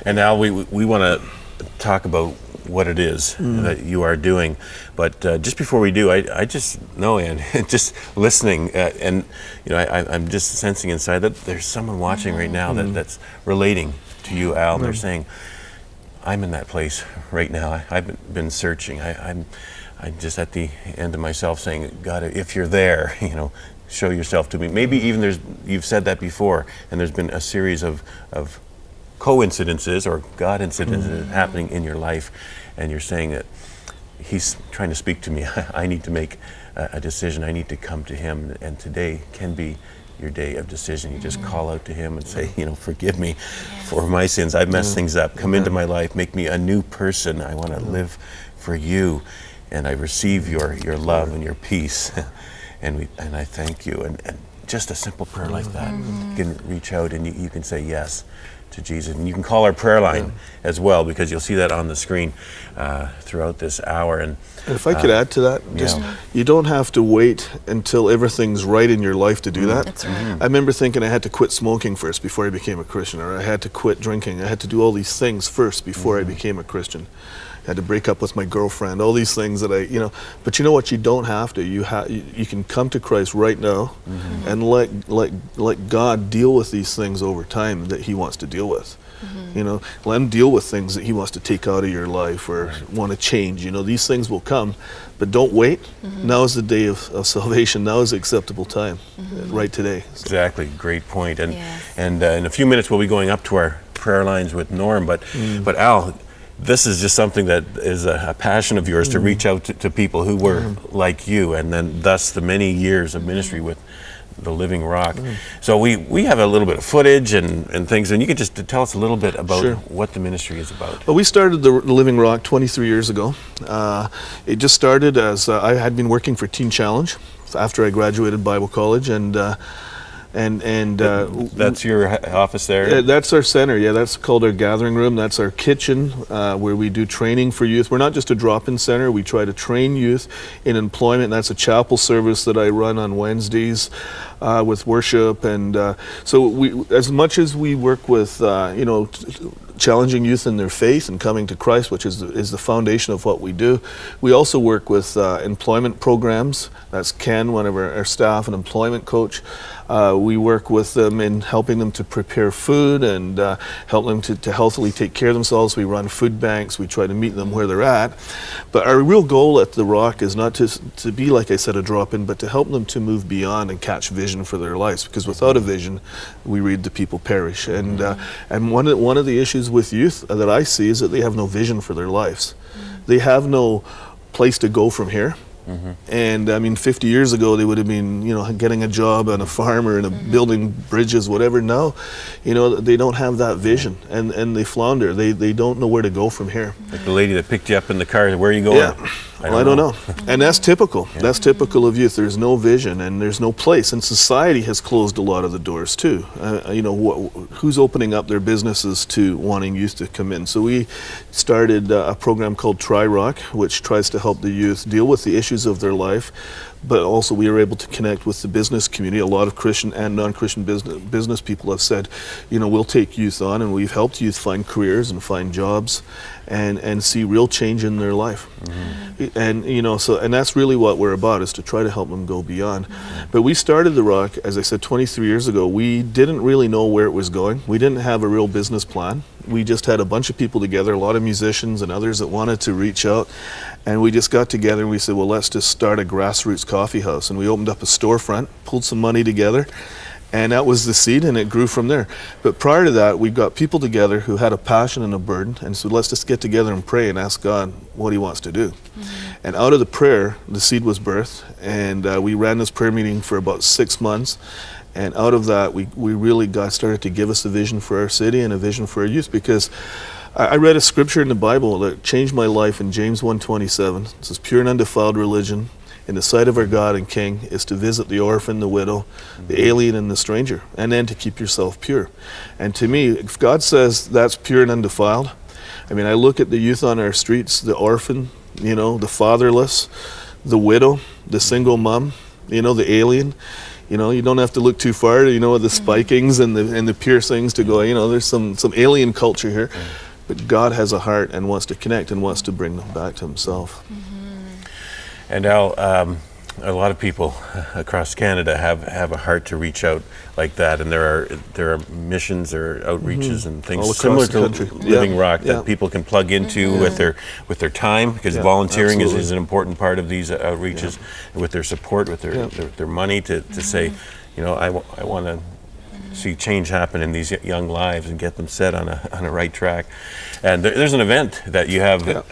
And Al, we want to talk about what it is that you are doing, but just before we do, I just know, Ann, just listening, and I'm just sensing inside that there's someone watching right now that's relating to you, Al, and they're saying, I'm in that place right now. I've been searching. I'm just at the end of myself saying, God, if you're there, show yourself to me. Maybe even you've said that before, and there's been a series of coincidences or God incidences happening in your life, and you're saying that He's trying to speak to me. I need to make a decision. I need to come to Him, and today can be your day of decision. You just call out to Him and say, forgive me for my sins. I've messed things up. Come into my life. Make me a new person. I want to live for you, and I receive your love and your peace. And I thank you. And just a simple prayer like that, you can reach out and you can say yes to Jesus. And you can call our prayer line as well, because you'll see that on the screen throughout this hour. And if I could add to that, just you don't have to wait until everything's right in your life to do that. That's right. I remember thinking I had to quit smoking first before I became a Christian, or I had to quit drinking. I had to do all these things first before I became a Christian. I had to break up with my girlfriend, all these things that but you know what, you don't have to. You can come to Christ right now and let God deal with these things over time that He wants to deal with. Let Him deal with things that He wants to take out of your life or want to change. These things will come, but don't wait. Now is the day of salvation. Now is the acceptable time, right today. So. Exactly, great point. And in a few minutes we'll be going up to our prayer lines with Norm, but Al, this is just something that is a passion of yours, to reach out to people who were like you, and then thus the many years of ministry with the Living Rock. So we have a little bit of footage and things, and you could just tell us a little bit about what the ministry is about. Well, we started the Living Rock 23 years ago. It just started as I had been working for Teen Challenge after I graduated Bible college, and that's your office there? That's our center, that's called our gathering room. That's our kitchen where we do training for youth. We're not just a drop-in center. We try to train youth in employment. That's a chapel service that I run on Wednesdays with worship. And so we, as much as we work with, challenging youth in their faith and coming to Christ, which is the foundation of what we do, we also work with employment programs. That's Ken, one of our staff, an employment coach. We work with them in helping them to prepare food and help them to healthily take care of themselves. We run food banks. We try to meet them where they're at. But our real goal at The Rock is not to be, like I said, a drop-in, but to help them to move beyond and catch vision for their lives. Because without a vision, we read the people perish. And one of the issues with youth that I see is that they have no vision for their lives. They have no place to go from here. And I mean, 50 years ago, they would have been, getting a job on a farm or in a building bridges, whatever. Now, they don't have that vision, and they flounder. They don't know where to go from here. Like the lady that picked you up in the car, where are you going? Yeah. I don't know. And that's typical. That's typical of youth. There's no vision and there's no place. And society has closed a lot of the doors too. Who's opening up their businesses to wanting youth to come in? So we started a program called Try Rock, which tries to help the youth deal with the issues of their life. But also we are able to connect with the business community. A lot of Christian and non-Christian business people have said, we'll take youth on, and we've helped youth find careers and find jobs and see real change in their life. And and that's really what we're about, is to try to help them go beyond. But we started The Rock, as I said, 23 years ago. We didn't really know where it was going. We didn't have a real business plan. We just had a bunch of people together, a lot of musicians and others that wanted to reach out. And we just got together and we said, well, let's just start a grassroots coffee house. And we opened up a storefront, pulled some money together, and that was the seed, and it grew from there. But prior to that, we got people together who had a passion and a burden, and so let's just get together and pray and ask God what He wants to do. And out of the prayer, the seed was birthed, and we ran this prayer meeting for about 6 months. And out of that, we really, God started to give us a vision for our city and a vision for our youth, because I read a scripture in the Bible that changed my life in James 1:27. It says, pure and undefiled religion in the sight of our God and King is to visit the orphan, the widow, the alien, and the stranger, and then to keep yourself pure. And to me, if God says that's pure and undefiled, I mean, I look at the youth on our streets, the orphan, the fatherless, the widow, the single mom, the alien. You know, you don't have to look too far, you know, the spikings and the piercings to go, you know, there's some alien culture here. But God has a heart and wants to connect and wants to bring them back to himself. And Al, a lot of people across Canada have a heart to reach out like that, and there are missions or outreaches and things All across similar the to country. Living Yeah. Rock that Yeah. people can plug into with their time, because Yeah, volunteering absolutely. is an important part of these outreaches, and with their support, with their money to say, you know, I want to see change happen in these young lives and get them set on a right track. And there's an event that you have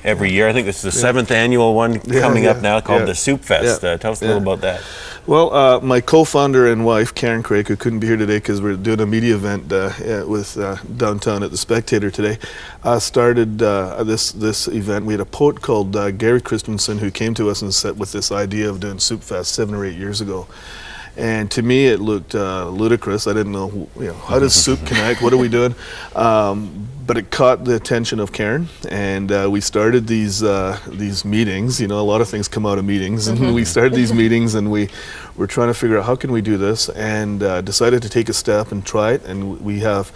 every year. I think this is the 7th annual one coming up now, called the Soup Fest. Tell us a little about that. Well, my co-founder and wife, Karen Craig, who couldn't be here today because we're doing a media event with downtown at the Spectator today, started this event. We had a poet called Gary Christensen who came to us and set with this idea of doing Soup Fest 7 or 8 years ago. And to me, it looked ludicrous. I didn't know, you know, how does soup connect? What are we doing? But it caught the attention of Karen, and we started these meetings. You know, a lot of things come out of meetings, and we started these meetings, and we were trying to figure out how can we do this, and decided to take a step and try it. And we have.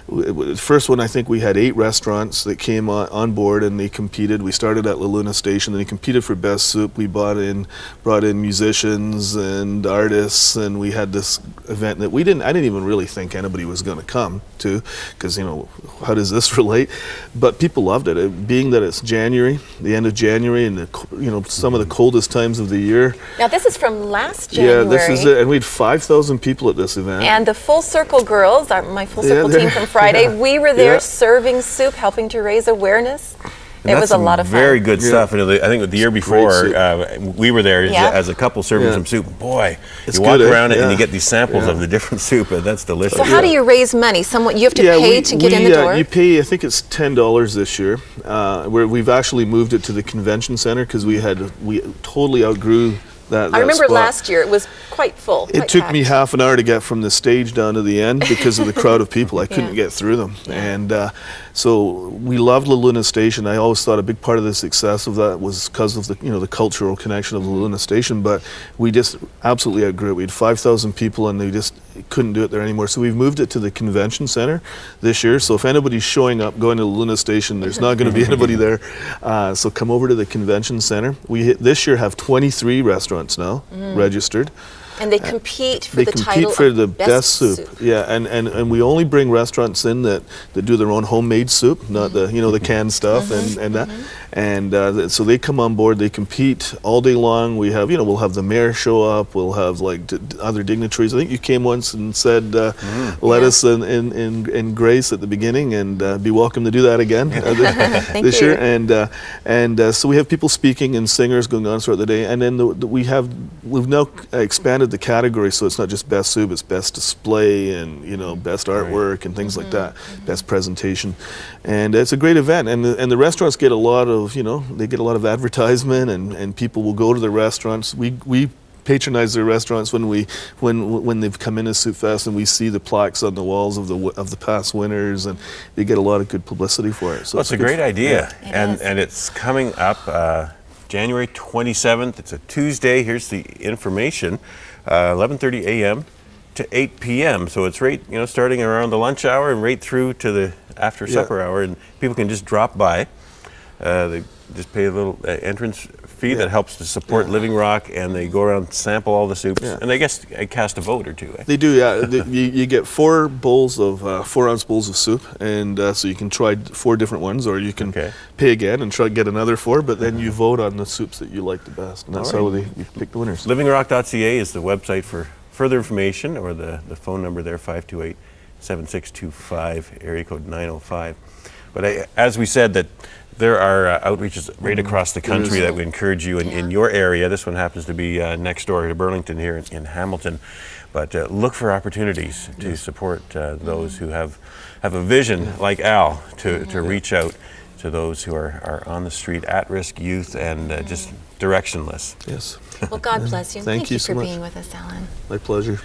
The first one, I think we had 8 restaurants that came on board and they competed. We started at La Luna Station and they competed for best soup. We brought in musicians and artists, and we had this event that I didn't even really think anybody was going to come to, because, you know, how does this relate? But people loved it. Being that it's January, the end of January, and you know, some of the coldest times of the year. Now this is from last January. Yeah, this is it, and we had 5,000 people at this event. And the Full Circle girls, my Full Circle team from Friday, we were there serving soup, helping to raise awareness. It was a lot of fun. Very good stuff. You know, I think the year before we were there as a couple serving some soup. Boy, it's you walk good, around it and you get these samples of the different soup, and that's delicious. So how do you raise money? You have to pay to get in the door? You pay, I think it's $10 this year. We've actually moved it to the convention center because we totally outgrew that I remember spot. last year it was quite full. It took me half an hour to get from the stage down to the end because of the crowd of people. I couldn't get through them. And so we loved La Luna Station. I always thought a big part of the success of that was because of the cultural connection of La Luna Station, but we just absolutely outgrew it. We had 5,000 people and they just couldn't do it there anymore. So we've moved it to the convention center this year. So if anybody's showing up, going to La Luna Station, there's not going to be anybody there. So come over to the convention center. We this year have 23 restaurants now registered. And they compete for the title They compete for the of best soup. Yeah, and we only bring restaurants in that do their own homemade soup, not the canned stuff and that. And so they come on board. They compete all day long. We have we'll have the mayor show up. We'll have like other dignitaries. I think you came once and said lettuce and grace at the beginning, and be welcome to do that again this year. And so we have people speaking and singers going on throughout the day. And then we've now expanded the category, so it's not just best soup, it's best display and best artwork and things like that, best presentation. And it's a great event, and the restaurants get a lot of they get a lot of advertisement, and people will go to the restaurants. We patronize their restaurants when they've come in as Soup Fest, and we see the plaques on the walls of the past winners, and they get a lot of good publicity for it. So it's a great idea, and it's coming up January 27th. It's a Tuesday. Here's the information: 11:30 a.m. to 8 p.m. So it's right, starting around the lunch hour and right through to the after supper hour, and people can just drop by. They just pay a little entrance fee that helps to support Living Rock, and they go around, sample all the soups, and I guess cast a vote or two. They do, you get 4 bowls of 4-ounce bowls of soup, and so you can try 4 different ones, or you can pay again and try to get another 4. But then you vote on the soups that you like the best, and that's how we pick the winners. LivingRock.ca is the website for further information, or the phone number there, 528-7625, area code 905. But as we said, that there are outreaches right across the country that we encourage you in your area. This one happens to be next door to Burlington here in Hamilton. But look for opportunities to support those who have a vision like Al to reach out to those who are on the street, at-risk youth, and just directionless. Yes. Well, God bless you. Thank you so for much. being with us, Alan. My pleasure.